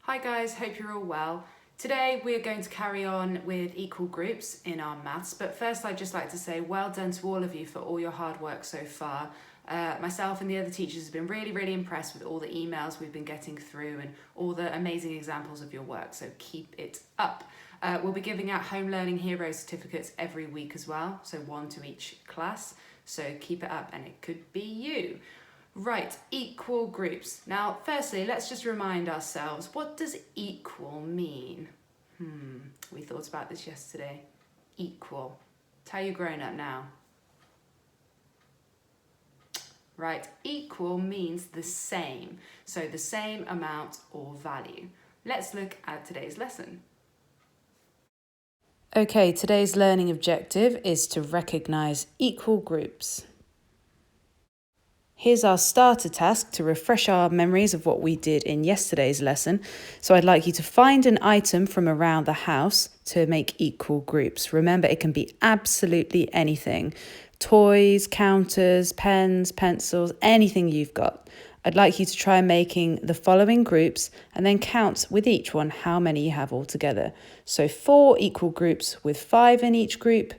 Hi guys, hope you're all well. Today we're going to carry on with equal groups in our maths, but first I'd just like to say well done to all of you for all your hard work so far. Myself and the other teachers have been really impressed with all the emails we've been getting through and all the amazing examples of your work, so keep it up. We'll be giving out Home Learning Hero certificates every week as well, so one to each class, so keep it up and it could be you. Right, equal groups. Now, firstly, let's just remind ourselves, what does equal mean? We thought about this yesterday. Equal. Tell your grown up now. Right, equal means the same. So the same amount or value. Let's look at today's lesson. Okay, today's learning objective is to recognise equal groups. Here's our starter task to refresh our memories of what we did in yesterday's lesson. So I'd like you to find an item from around the house to make equal groups. Remember, it can be absolutely anything. Toys, counters, pens, pencils, anything you've got. I'd like you to try making the following groups and then count with each one how many you have altogether. So 4 equal groups with 5 in each group,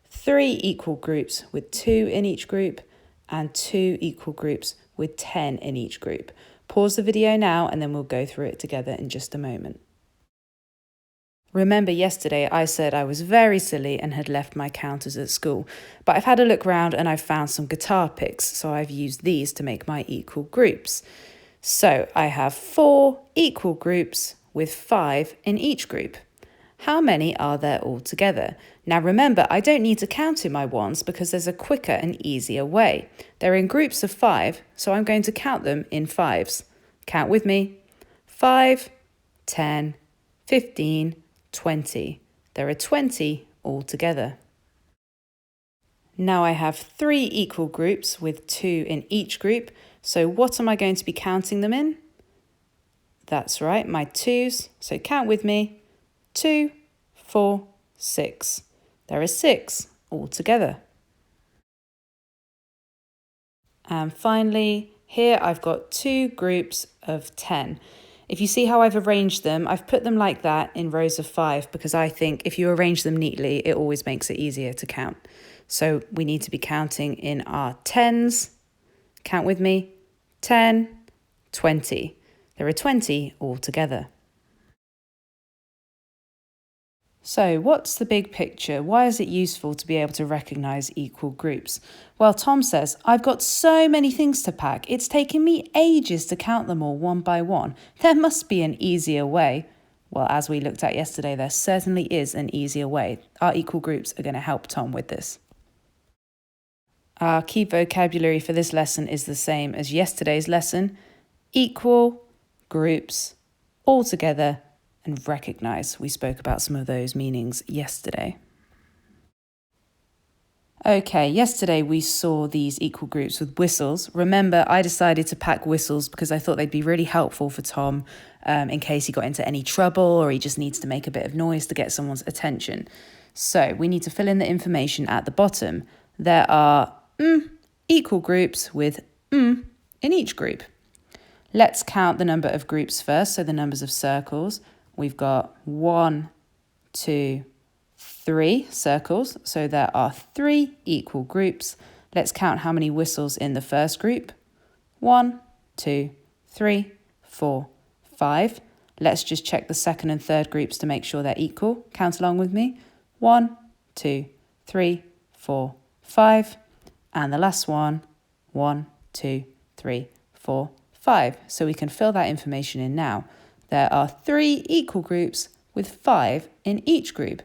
3 equal groups with 2 in each group, and 2 equal groups with 10 in each group. Pause the video now and then we'll go through it together in just a moment. Remember yesterday I said I was very silly and had left my counters at school, but I've had a look round and I've found some guitar picks, so I've used these to make my equal groups. So I have 4 equal groups with 5 in each group. How many are there altogether? Now remember, I don't need to count in my ones because there's a quicker and easier way. They're in groups of 5, so I'm going to count them in 5s. Count with me. 5, 10, 15, 20. There are 20 altogether. Now I have 3 equal groups with 2 in each group, so what am I going to be counting them in? That's right, my 2s, so count with me. 2, 4, 6. There are 6 altogether. And finally, here I've got 2 groups of 10. If you see how I've arranged them, I've put them like that in rows of 5 because I think if you arrange them neatly, it always makes it easier to count. So we need to be counting in our 10s. Count with me. 10, 20. There are 20 altogether. So what's the big picture? Why is it useful to be able to recognise equal groups? Well, Tom says, I've got so many things to pack. It's taken me ages to count them all one by one. There must be an easier way. Well, as we looked at yesterday, there certainly is an easier way. Our equal groups are going to help Tom with this. Our key vocabulary for this lesson is the same as yesterday's lesson. Equal, groups, altogether, and recognise. We spoke about some of those meanings yesterday. Okay, yesterday we saw these equal groups with whistles. Remember, I decided to pack whistles because I thought they'd be really helpful for Tom in case he got into any trouble or he just needs to make a bit of noise to get someone's attention. So we need to fill in the information at the bottom. There are equal groups with in each group. Let's count the number of groups first, so the numbers of circles. We've got 1, 2, 3 circles, so there are 3 equal groups. Let's count how many whistles in the first group. 1, 2, 3, 4, 5. Let's just check the second and third groups to make sure they're equal. Count along with me. 1, 2, 3, 4, 5. And the last one, 1, 2, 3, 4, 5. So we can fill that information in now. There are 3 equal groups with 5 in each group.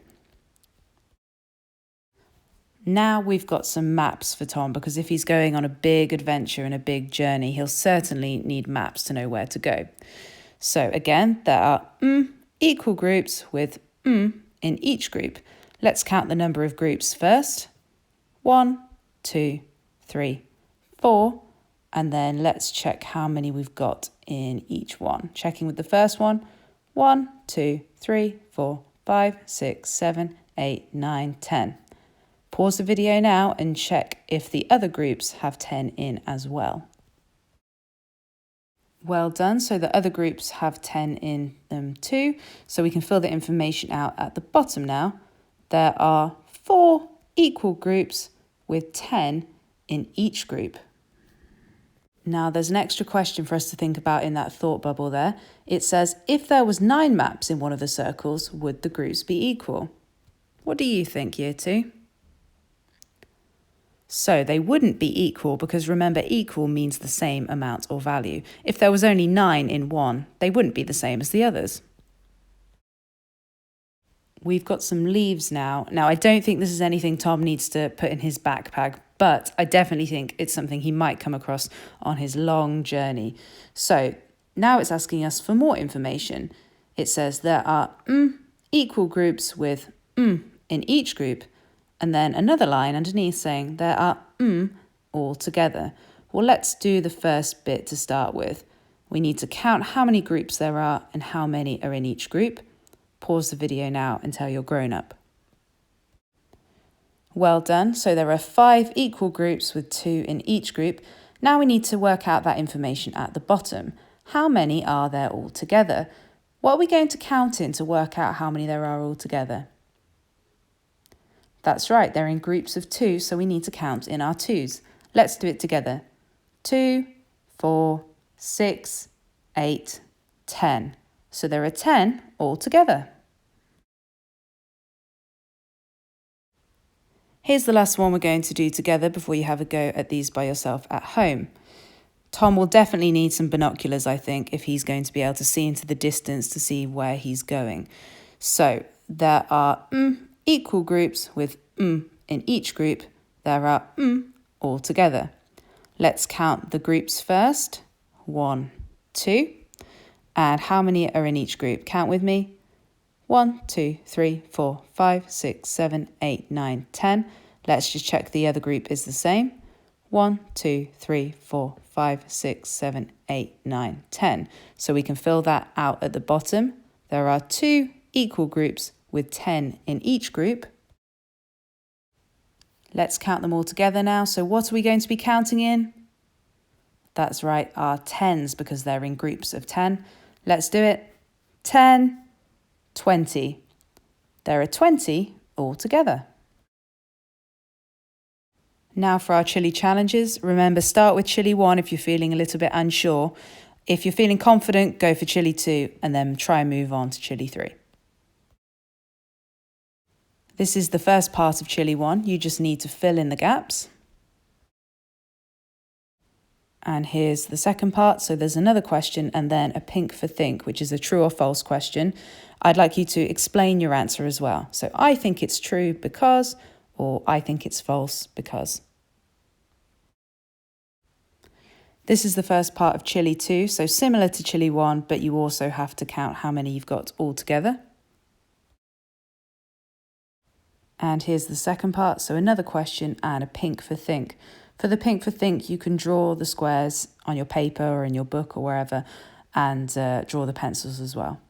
Now we've got some maps for Tom because if he's going on a big adventure and a big journey, he'll certainly need maps to know where to go. So again, there are equal groups with in each group. Let's count the number of groups first. 1, 2, 3, 4. And then let's check how many we've got in each one. Checking with the first one. 1, 2, 3, 4, 5, 6, 7, 8, 9, 10. Pause the video now and check if the other groups have 10 in as well. Well done. So the other groups have 10 in them too. So we can fill the information out at the bottom now. There are 4 equal groups with 10 in each group. Now there's an extra question for us to think about in that thought bubble there. It says, if there was 9 maps in one of the circles, would the groups be equal? What do you think, Year 2? So they wouldn't be equal because remember, equal means the same amount or value. If there was only 9 in one, they wouldn't be the same as the others. We've got some leaves now. Now, I don't think this is anything Tom needs to put in his backpack, but I definitely think it's something he might come across on his long journey. So now it's asking us for more information. It says there are equal groups with in each group, and then another line underneath saying there are all together. Well, let's do the first bit to start with. We need to count how many groups there are and how many are in each group. Pause the video now until you're grown up. Well done. So there are 5 equal groups with 2 in each group. Now we need to work out that information at the bottom. How many are there all together? What are we going to count in to work out how many there are all together? That's right, they're in groups of 2, so we need to count in our 2s. Let's do it together. 2, 4, 6, 8, 10. So there are 10 all together. Here's the last one we're going to do together before you have a go at these by yourself at home. Tom will definitely need some binoculars, I think, if he's going to be able to see into the distance to see where he's going. So there are equal groups with in each group. There are all together. Let's count the groups first. 1, 2. And how many are in each group? Count with me. 1, 2, 3, 4, 5, 6, 7, 8, 9, 10. Let's just check the other group is the same. 1, 2, 3, 4, 5, 6, 7, 8, 9, 10. So we can fill that out at the bottom. There are 2 equal groups with 10 in each group. Let's count them all together now. So what are we going to be counting in? That's right, our 10s, because they're in groups of 10. Let's do it. 10, 20. There are 20 all together. Now for our chili challenges. Remember, start with chili 1 if you're feeling a little bit unsure. If you're feeling confident, go for chili 2 and then try and move on to chili 3. This is the first part of chili 1. You just need to fill in the gaps. And here's the second part. So there's another question and then a pink for think, which is a true or false question. I'd like you to explain your answer as well. So I think it's true because, or I think it's false because. This is the first part of chili 2. So similar to chili 1, but you also have to count how many you've got all together. And here's the second part. So another question and a pink for think. For the pink for think, you can draw the squares on your paper or in your book or wherever and draw the pencils as well.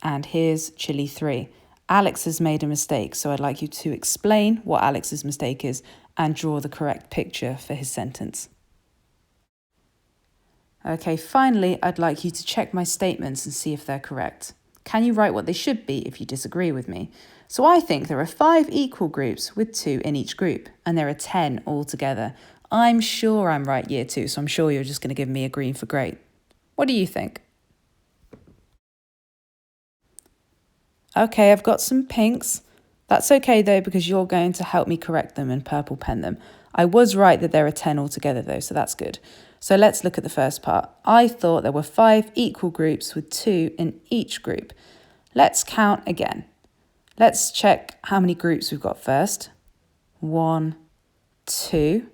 And here's chili 3. Alex has made a mistake, so I'd like you to explain what Alex's mistake is and draw the correct picture for his sentence. Okay, finally, I'd like you to check my statements and see if they're correct. Can you write what they should be if you disagree with me? So I think there are 5 equal groups with 2 in each group, and there are 10 altogether. I'm sure I'm right, Year 2, so I'm sure you're just going to give me a green for great. What do you think? Okay, I've got some pinks. That's okay though, because you're going to help me correct them and purple pen them. I was right that there are 10 altogether though, so that's good. So let's look at the first part. I thought there were 5 equal groups with 2 in each group. Let's count again. Let's check how many groups we've got first. 1, 2.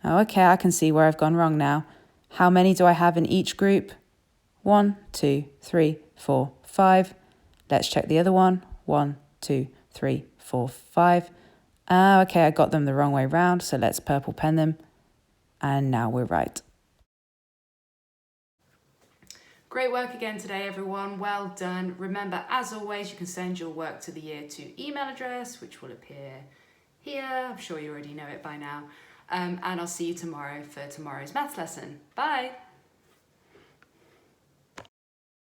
Oh, okay, I can see where I've gone wrong now. How many do I have in each group? 1, 2, 3, 4, 5. Let's check the other one. 1, 2, 3, 4, 5. Okay, I got them the wrong way round, so let's purple pen them. And now we're right. Great work again today, everyone. Well done. Remember, as always, you can send your work to the Year 2 email address, which will appear here. I'm sure you already know it by now. and I'll see you tomorrow for tomorrow's maths lesson. Bye!